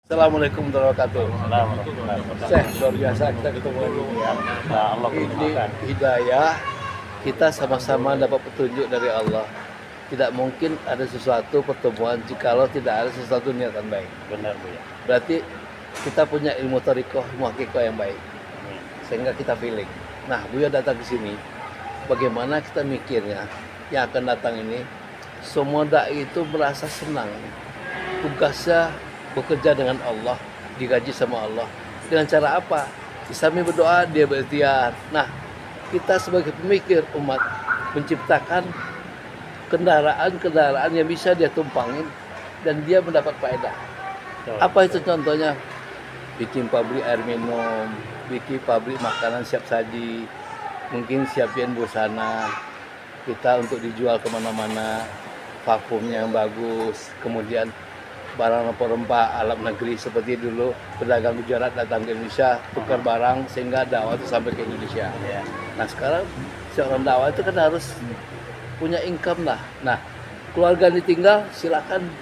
Assalamualaikum warahmatullahi wabarakatuh. Alhamdulillah. Syekh, luar biasa kita ketemu lagi. Ya, Allah Ini memudahkan. hidayah, kita sama-sama dapat petunjuk dari Allah. Tidak mungkin ada sesuatu pertemuan jikalau tidak ada sesuatu niatan baik. Benar, Bu ya. Berarti kita punya ilmu tarikoh, ilmu hakikoh yang baik. Amin. Sehingga kita feeling. Nah, Buya datang ke sini, bagaimana kita mikirnya yang akan datang ini, semua dai itu merasa senang. Tugasnya bekerja dengan Allah, digaji sama Allah. Dengan cara apa? Sambil berdoa, dia berikhtiar. Nah, kita sebagai pemikir umat menciptakan kendaraan-kendaraan yang bisa dia tumpangin dan dia mendapat faedah. Betul. Apa itu contohnya? Bikin pabrik air minum, bikin pabrik makanan siap saji, mungkin siapin busana kita untuk dijual kemana-mana, vakumnya yang bagus, kemudian barang rempah-rempah alam negeri seperti dulu pedagang Gujarat datang ke Indonesia tukar barang sehingga dakwah itu sampai ke Indonesia. Ya. Nah sekarang seorang dakwah itu kan harus punya income lah. Nah keluarga ditinggal silakan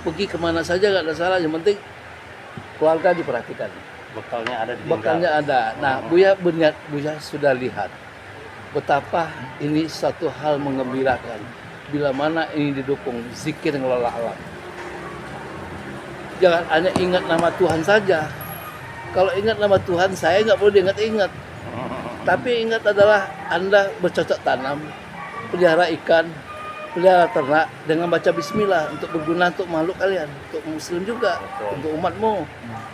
pergi kemana saja nggak ada salah, yang penting keluarga diperhatikan. Bekalnya ada di Bekalnya ada. Nah Buya berniat, Buya sudah lihat betapa ini satu hal mengembirakan bila mana ini didukung zikir ngelola alam. Jangan hanya ingat nama Tuhan saja. Kalau ingat nama Tuhan, saya nggak perlu diingat-ingat. Tapi ingat adalah Anda bercocok tanam, pelihara ikan, pelihara ternak dengan baca bismillah untuk berguna untuk makhluk kalian, untuk muslim juga, Betul. untuk umatmu.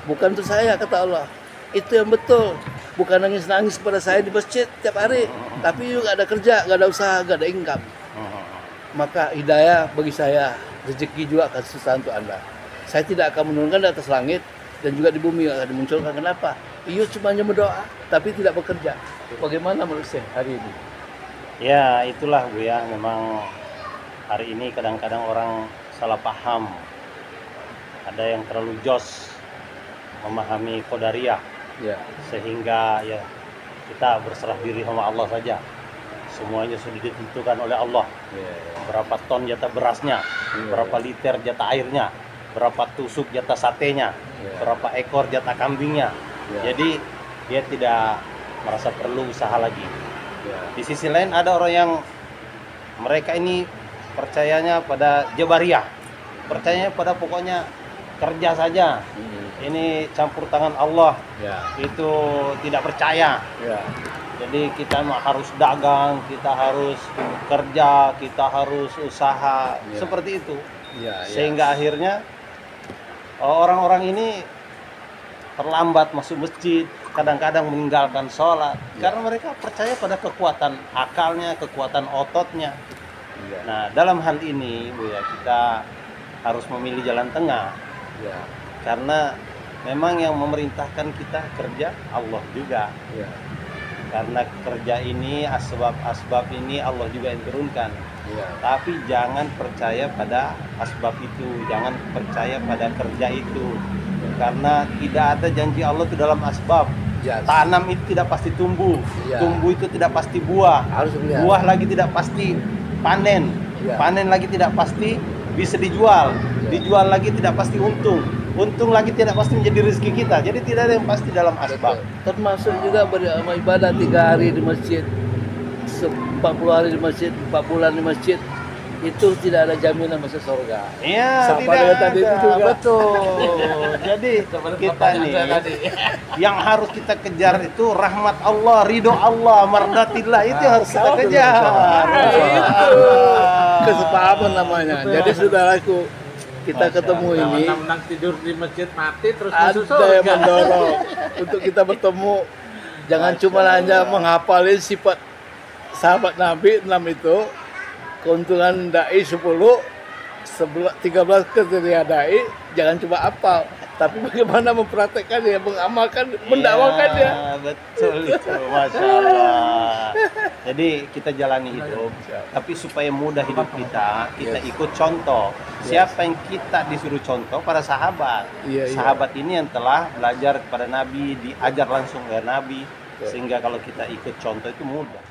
Bukan untuk saya, kata Allah. Itu yang betul. Bukan nangis-nangis pada saya di masjid tiap hari. Tapi juga ada kerja, nggak ada usaha, nggak ada income. Maka hidayah bagi saya, rezeki juga akan susah untuk Anda. Saya tidak akan menurunkan di atas langit dan juga di bumi akan dimunculkan. Kenapa? Iya cuma hanya berdoa, tapi tidak bekerja. Bagaimana menurut saya hari ini? Ya, itulah Bu ya. Memang hari ini kadang-kadang orang salah paham. Ada yang terlalu jos memahami qadariyah Ya, sehingga ya kita berserah diri sama Allah saja. Semuanya sudah ditentukan oleh Allah. Berapa ton jatah berasnya, berapa liter jatah airnya, berapa tusuk jatah satenya, berapa ekor jatah kambingnya. Jadi dia tidak merasa perlu usaha lagi. Di sisi lain ada orang yang mereka ini percayanya pada jabariyah, percayanya pada pokoknya kerja saja. Ini campur tangan Allah, itu tidak percaya. Jadi kita harus dagang, kita harus kerja, kita harus usaha, seperti itu. Sehingga akhirnya orang-orang ini terlambat masuk masjid, kadang-kadang meninggalkan sholat, karena mereka percaya pada kekuatan akalnya, kekuatan ototnya. Nah, dalam hal ini, Bu ya, kita harus memilih jalan tengah, karena memang yang memerintahkan kita kerja Allah juga. Karena kerja ini, asbab ini Allah juga yang turunkan. Tapi jangan percaya pada asbab itu, jangan percaya pada kerja itu. Karena tidak ada janji Allah itu dalam asbab. Tanam itu tidak pasti tumbuh, tumbuh itu tidak pasti buah, buah lagi tidak pasti panen, panen lagi tidak pasti bisa dijual, dijual lagi tidak pasti untung, untung lagi tidak pasti menjadi rezeki kita. Jadi tidak ada yang pasti dalam asbab. termasuk juga beramal ibadah 3 hari di masjid, 40 hari di masjid, 4 bulan di masjid, itu tidak ada jaminan masuk surga. Iya, Sama tidak dengan tadi itu ada. juga. Betul. Jadi kita nih yang harus kita kejar itu rahmat Allah, ridho Allah, mardatillah, itu harus kita kejar. Itu kesepahaman namanya. Jadi saudaraku, kita ketemu ini menang tidur di masjid mati terus ada masuk yang surga. mendorong untuk kita bertemu. Jangan cuma hanya menghafalin sifat sahabat Nabi 6 itu, keuntungan dai 10, 13 kriteria dai, jangan cuma hafal, tapi bagaimana mempraktekkannya, mengamalkan, mendakwakannya. Ya, betul itu, Masya Allah. Jadi kita jalani hidup, tapi supaya mudah hidup kita ikut contoh. Siapa yang kita disuruh contoh? Para sahabat. Sahabat ini yang telah belajar kepada Nabi, diajar langsung oleh Nabi, sehingga kalau kita ikut contoh itu mudah.